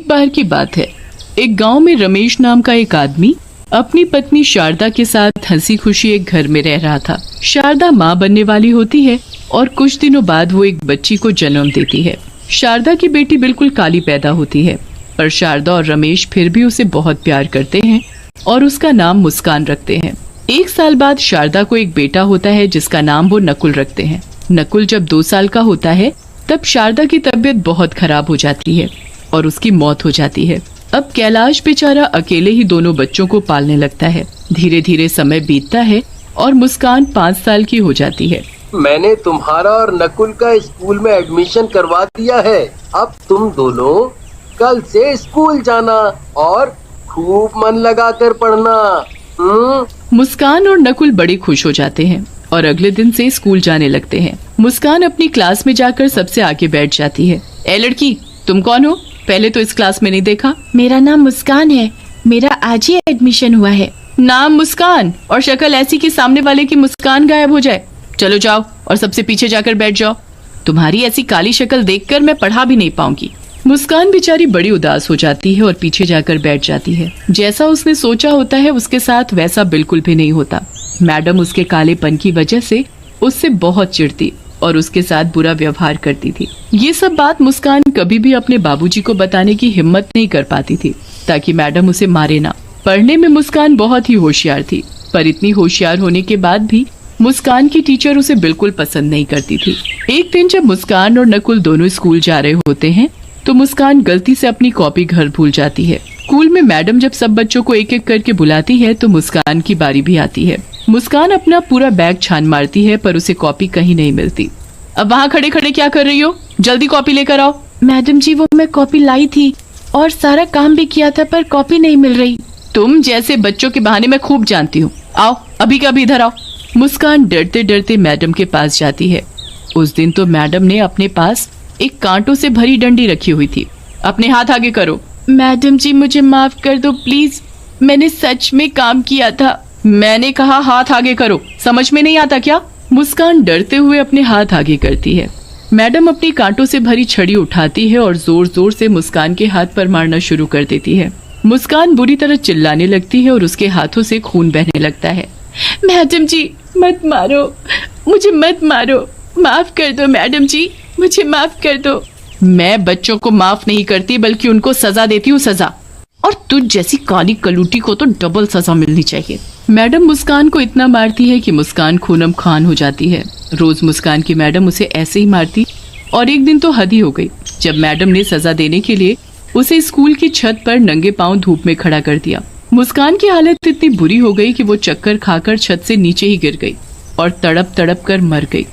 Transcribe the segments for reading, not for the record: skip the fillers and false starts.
एक बार की बात है, एक गांव में रमेश नाम का एक आदमी अपनी पत्नी शारदा के साथ हंसी खुशी एक घर में रह रहा था। शारदा माँ बनने वाली होती है और कुछ दिनों बाद वो एक बच्ची को जन्म देती है। शारदा की बेटी बिल्कुल काली पैदा होती है, पर शारदा और रमेश फिर भी उसे बहुत प्यार करते हैं और उसका नाम मुस्कान रखते हैं। एक साल बाद शारदा को एक बेटा होता है जिसका नाम वो नकुल रखते हैं। नकुल जब 2 साल का होता है तब शारदा की तबीयत बहुत खराब हो जाती है और उसकी मौत हो जाती है। अब कैलाश बेचारा अकेले ही दोनों बच्चों को पालने लगता है। धीरे धीरे समय बीतता है और मुस्कान 5 साल की हो जाती है। मैंने तुम्हारा और नकुल का स्कूल में एडमिशन करवा दिया है। अब तुम दोनों कल से स्कूल जाना और खूब मन लगाकर पढ़ना। मुस्कान और नकुल बड़े खुश हो जाते हैं और अगले दिन से स्कूल जाने लगते हैं। मुस्कान अपनी क्लास में जाकर सबसे आगे बैठ जाती है। ए लड़की, तुम कौन हो? पहले तो इस क्लास में नहीं देखा। मेरा नाम मुस्कान है, मेरा आज ही एडमिशन हुआ है। नाम मुस्कान और शक्ल ऐसी कि सामने वाले की मुस्कान गायब हो जाए। चलो जाओ और सबसे पीछे जाकर बैठ जाओ। तुम्हारी ऐसी काली शक्ल देखकर मैं पढ़ा भी नहीं पाऊंगी। मुस्कान बेचारी बड़ी उदास हो जाती है और पीछे जाकर बैठ जाती है। जैसा उसने सोचा होता है उसके साथ वैसा बिल्कुल भी नहीं होता। मैडम उसके कालेपन की वजह से उससे बहुत चिढ़ती और उसके साथ बुरा व्यवहार करती थी। ये सब बात मुस्कान कभी भी अपने बाबूजी को बताने की हिम्मत नहीं कर पाती थी ताकि मैडम उसे मारे ना। पढ़ने में मुस्कान बहुत ही होशियार थी, पर इतनी होशियार होने के बाद भी मुस्कान की टीचर उसे बिल्कुल पसंद नहीं करती थी। एक दिन जब मुस्कान और नकुल दोनों स्कूल जा रहे होते हैं तो मुस्कान गलती से अपनी कॉपी घर भूल जाती है। स्कूल में मैडम जब सब बच्चों को एक एक करके बुलाती है तो मुस्कान की बारी भी आती है। मुस्कान अपना पूरा बैग छान मारती है पर उसे कॉपी कहीं नहीं मिलती। अब वहाँ खड़े खड़े क्या कर रही हो? जल्दी कॉपी लेकर आओ। मैडम जी, वो मैं कॉपी लाई थी और सारा काम भी किया था पर कॉपी नहीं मिल रही। तुम जैसे बच्चों के बहाने मैं खूब जानती हूँ। आओ अभी का अभी इधर आओ। मुस्कान डरते डरते मैडम के पास जाती है। उस दिन तो मैडम ने अपने पास एक कांटों से भरी डंडी रखी हुई थी। अपने हाथ आगे करो। मैडम जी, मुझे माफ कर दो प्लीज, मैंने सच में काम किया था। मैंने कहा हाथ आगे करो, समझ में नहीं आता क्या? मुस्कान डरते हुए अपने हाथ आगे करती है। मैडम अपनी कांटों से भरी छड़ी उठाती है और जोर जोर से मुस्कान के हाथ पर मारना शुरू कर देती है। मुस्कान बुरी तरह चिल्लाने लगती है और उसके हाथों से खून बहने लगता है। मैडम जी, मत मारो, मुझे मत मारो, माफ कर दो मैडम जी, मुझे माफ कर दो। मैं बच्चों को माफ नहीं करती बल्कि उनको सजा देती हूँ, सजा। और तुझ जैसी काली कलूटी को तो डबल सजा मिलनी चाहिए। मैडम मुस्कान को इतना मारती है कि मुस्कान खूनम खान हो जाती है। रोज मुस्कान की मैडम उसे ऐसे ही मारती और एक दिन तो हद ही हो गई जब मैडम ने सजा देने के लिए उसे स्कूल की छत पर नंगे पांव धूप में खड़ा कर दिया। मुस्कान की हालत इतनी बुरी हो गई कि वो चक्कर खाकर छत से नीचे ही गिर गई और तड़प तड़प कर मर गई।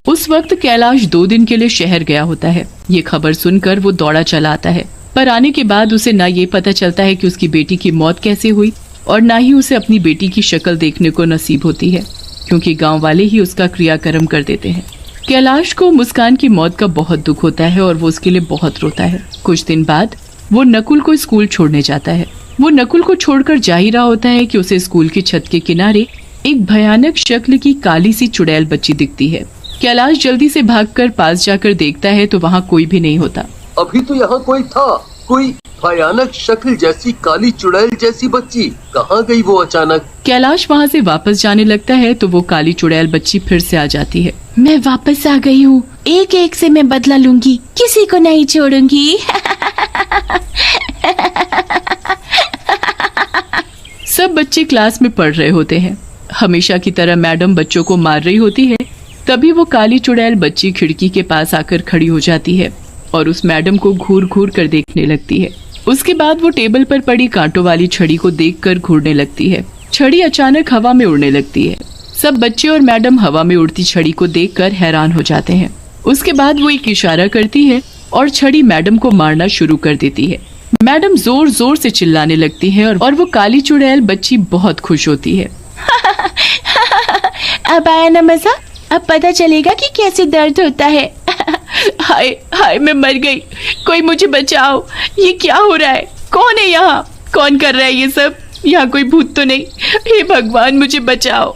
उस वक्त कैलाश 2 दिन के लिए शहर गया होता है। ये खबर सुनकर वो दौड़ा चला आता है, पर आने के बाद उसे ना ये पता चलता है कि उसकी बेटी की मौत कैसे हुई और ना ही उसे अपनी बेटी की शक्ल देखने को नसीब होती है, क्योंकि गांव वाले ही उसका क्रियाकर्म कर देते हैं। कैलाश को मुस्कान की मौत का बहुत दुख होता है और वो उसके लिए बहुत रोता है। कुछ दिन बाद वो नकुल को स्कूल छोड़ने जाता है। वो नकुल को छोड़कर जा ही रहा होता है कि उसे स्कूल की छत के किनारे एक भयानक शक्ल की काली सी चुड़ैल बच्ची दिखती है। कैलाश जल्दी से भागकर पास जाकर देखता है तो वहाँ कोई भी नहीं होता। अभी तो यहाँ कोई था, कोई भयानक शक्ल जैसी काली चुड़ैल जैसी बच्ची कहाँ गई वो अचानक? कैलाश वहाँ से वापस जाने लगता है तो वो काली चुड़ैल बच्ची फिर से आ जाती है। मैं वापस आ गई हूँ, एक एक से मैं बदला लूंगी, किसी को नहीं छोड़ूंगी। सब बच्चे क्लास में पढ़ रहे होते हैं। हमेशा की तरह मैडम बच्चों को मार रही होती है। तभी वो काली चुड़ैल बच्ची खिड़की के पास आकर खड़ी हो जाती है और उस मैडम को घूर घूर कर देखने लगती है। उसके बाद वो टेबल पर पड़ी कांटों वाली छड़ी को देखकर घूरने लगती है। छड़ी अचानक हवा में उड़ने लगती है। सब बच्चे और मैडम हवा में उड़ती छड़ी को देखकर हैरान हो जाते हैं। उसके बाद वो एक इशारा करती है और छड़ी मैडम को मारना शुरू कर देती है। मैडम जोर जोर से चिल्लाने लगती है और वो काली चुड़ैल बच्ची बहुत खुश होती है। अब आया ना मजा, अब पता चलेगा कि कैसे दर्द होता है। हाय हाय, मैं मर गई, कोई मुझे बचाओ, ये क्या हो रहा है? कौन है यहाँ? कौन कर रहा है ये सब? यहाँ कोई भूत तो नहीं? हे भगवान, मुझे बचाओ।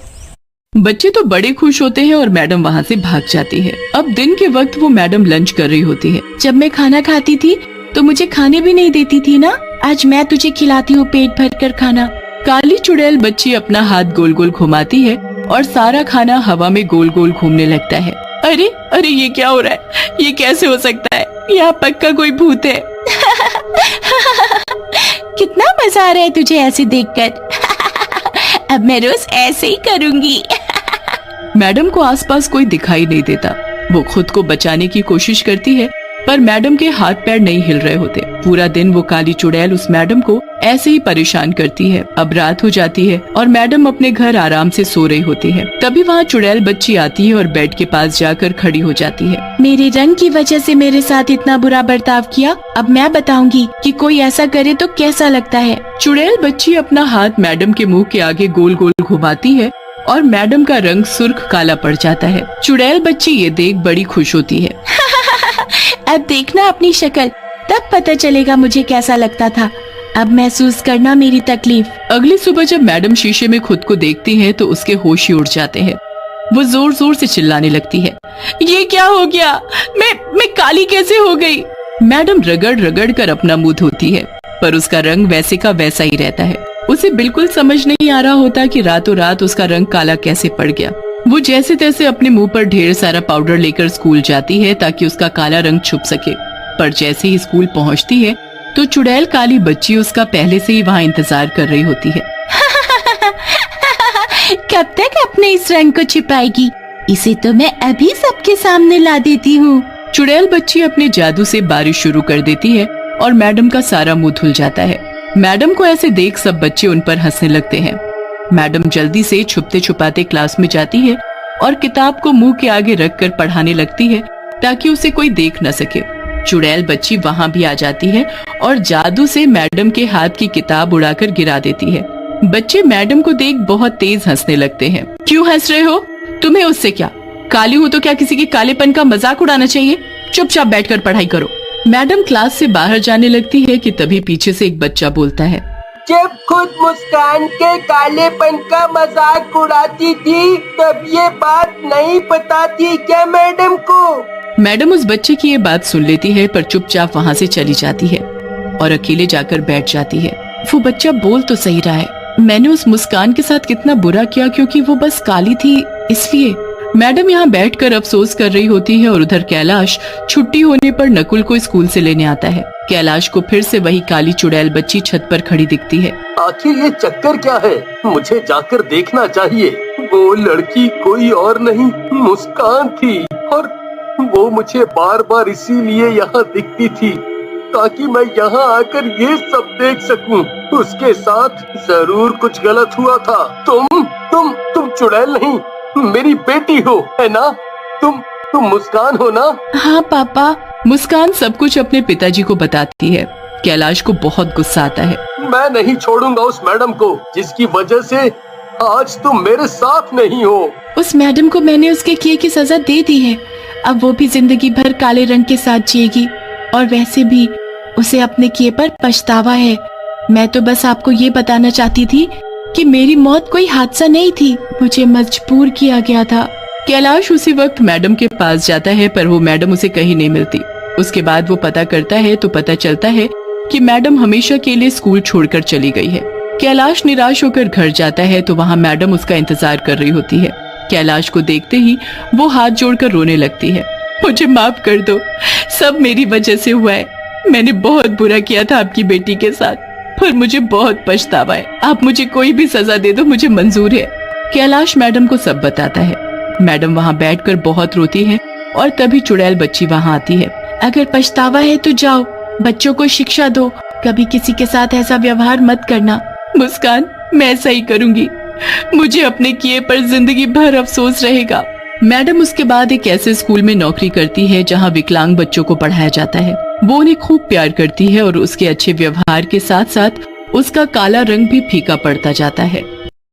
बच्चे तो बड़े खुश होते हैं और मैडम वहाँ से भाग जाती है। अब दिन के वक्त वो मैडम लंच कर रही होती है। जब मैं खाना खाती थी तो मुझे खाने भी नहीं देती थी ना। आज मैं तुझे खिलाती हूँ पेट भर कर खाना। काली चुड़ैल बच्ची अपना हाथ गोल गोल घुमाती है और सारा खाना हवा में गोल गोल घूमने लगता है। अरे अरे ये क्या हो रहा है? ये कैसे हो सकता है? यहाँ पक्का कोई भूत है। कितना मजा आ रहा है तुझे ऐसे देखकर। अब मैं रोज ऐसे ही करूंगी। मैडम को आसपास कोई दिखाई नहीं देता। वो खुद को बचाने की कोशिश करती है पर मैडम के हाथ पैर नहीं हिल रहे होते। पूरा दिन वो काली चुड़ैल उस मैडम को ऐसे ही परेशान करती है। अब रात हो जाती है और मैडम अपने घर आराम से सो रही होती है। तभी वहाँ चुड़ैल बच्ची आती है और बेड के पास जाकर खड़ी हो जाती है। मेरे रंग की वजह से मेरे साथ इतना बुरा बर्ताव किया। अब मैं बताऊंगी कि कोई ऐसा करे तो कैसा लगता है। चुड़ैल बच्ची अपना हाथ मैडम के मुंह के आगे गोल गोल घुमाती है और मैडम का रंग सुर्ख काला पड़ जाता है। चुड़ैल बच्ची ये देख बड़ी खुश होती है। अब देखना अपनी शक्ल, तब पता चलेगा मुझे कैसा लगता था। अब महसूस करना मेरी तकलीफ। अगली सुबह जब मैडम शीशे में खुद को देखती है तो उसके होश ही उड़ जाते हैं। वो जोर जोर से चिल्लाने लगती है, ये क्या हो गया? मैं काली कैसे हो गई? मैडम रगड़ रगड़ कर अपना मुंह धोती है पर उसका रंग वैसे का वैसा ही रहता है। उसे बिल्कुल समझ नहीं आ रहा होता कि रातों रात उसका रंग काला कैसे पड़ गया। वो जैसे तैसे अपने मुंह पर ढेर सारा पाउडर लेकर स्कूल जाती है ताकि उसका काला रंग छुप सके। पर जैसे ही स्कूल पहुंचती है तो चुड़ैल काली बच्ची उसका पहले से ही वहाँ इंतजार कर रही होती है। कब तक अपने इस रंग को छिपाएगी? इसे तो मैं अभी सबके सामने ला देती हूँ। चुड़ैल बच्ची अपने जादू से बारिश शुरू कर देती है और मैडम का सारा मुंह धुल जाता है। मैडम को ऐसे देख सब बच्चे उन पर हंसने लगते हैं। मैडम जल्दी से छुपते छुपाते क्लास में जाती है और किताब को मुंह के आगे रखकर पढ़ाने लगती है ताकि उसे कोई देख न सके। चुड़ैल बच्ची वहाँ भी आ जाती है और जादू से मैडम के हाथ की किताब उड़ाकर गिरा देती है। बच्चे मैडम को देख बहुत तेज हंसने लगते हैं। क्यों हंस रहे हो? तुम्हें उससे क्या? काली हो तो क्या किसी के कालेपन का मजाक उड़ाना चाहिए? चुपचाप बैठकर पढ़ाई करो। मैडम क्लास से बाहर जाने लगती है कि तभी पीछे से एक बच्चा बोलता है, जब खुद मुस्कान के कालेपन का मजाक उड़ाती थी तब ये बात नहीं पता थी क्या मैडम को? मैडम उस बच्चे की ये बात सुन लेती है पर चुपचाप वहाँ से चली जाती है और अकेले जाकर बैठ जाती है। वो बच्चा बोल तो सही रहा है, मैंने उस मुस्कान के साथ कितना बुरा किया क्योंकि वो बस काली थी इसलिए। मैडम यहाँ बैठकर अफसोस कर रही होती है और उधर कैलाश छुट्टी होने पर नकुल को स्कूल से लेने आता है। कैलाश को फिर से वही काली चुड़ैल बच्ची छत पर खड़ी दिखती है। आखिर ये चक्कर क्या है? मुझे जाकर देखना चाहिए। वो लड़की कोई और नहीं मुस्कान थी और वो मुझे बार बार इसीलिए यहाँ दिखती थी ताकि मैं यहाँ आकर ये सब देख सकूं। उसके साथ जरूर कुछ गलत हुआ था। तुम चुड़ैल नहीं, मेरी बेटी हो, है ना? तुम मुस्कान हो ना? हाँ पापा। मुस्कान सब कुछ अपने पिताजी को बताती है। कैलाश को बहुत गुस्सा आता है। मैं नहीं छोड़ूंगा उस मैडम को जिसकी वजह से आज तुम मेरे साथ नहीं हो। उस मैडम को मैंने उसके किए की सजा दे दी है। अब वो भी जिंदगी भर काले रंग के साथ जिएगी और वैसे भी उसे अपने किए पर पछतावा है। मैं तो बस आपको ये बताना चाहती थी कि मेरी मौत कोई हादसा नहीं थी, मुझे मजबूर किया गया था। कैलाश उसी वक्त मैडम के पास जाता है पर वो मैडम उसे कहीं नहीं मिलती। उसके बाद वो पता करता है तो पता चलता है कि मैडम हमेशा के लिए स्कूल छोड़कर चली गई है। कैलाश निराश होकर घर जाता है तो वहाँ मैडम उसका इंतजार कर रही होती है। कैलाश को देखते ही वो हाथ जोड़कर रोने लगती है। मुझे माफ कर दो, सब मेरी वजह से हुआ है। मैंने बहुत बुरा किया था आपकी बेटी के साथ, पर मुझे बहुत पछतावा है। आप मुझे कोई भी सजा दे दो, मुझे मंजूर है। कैलाश मैडम को सब बताता है। मैडम वहाँ बैठकर बहुत रोती है और तभी चुड़ैल बच्ची वहाँ आती है। अगर पछतावा है तो जाओ, बच्चों को शिक्षा दो, कभी किसी के साथ ऐसा व्यवहार मत करना। मुस्कान, मैं ऐसा ही करूंगी। मुझे अपने किए पर जिंदगी भर अफसोस रहेगा। मैडम उसके बाद एक ऐसे स्कूल में नौकरी करती है जहाँ विकलांग बच्चों को पढ़ाया जाता है। वो उन्हें खूब प्यार करती है और उसके अच्छे व्यवहार के साथ साथ उसका काला रंग भी फीका पड़ता जाता है।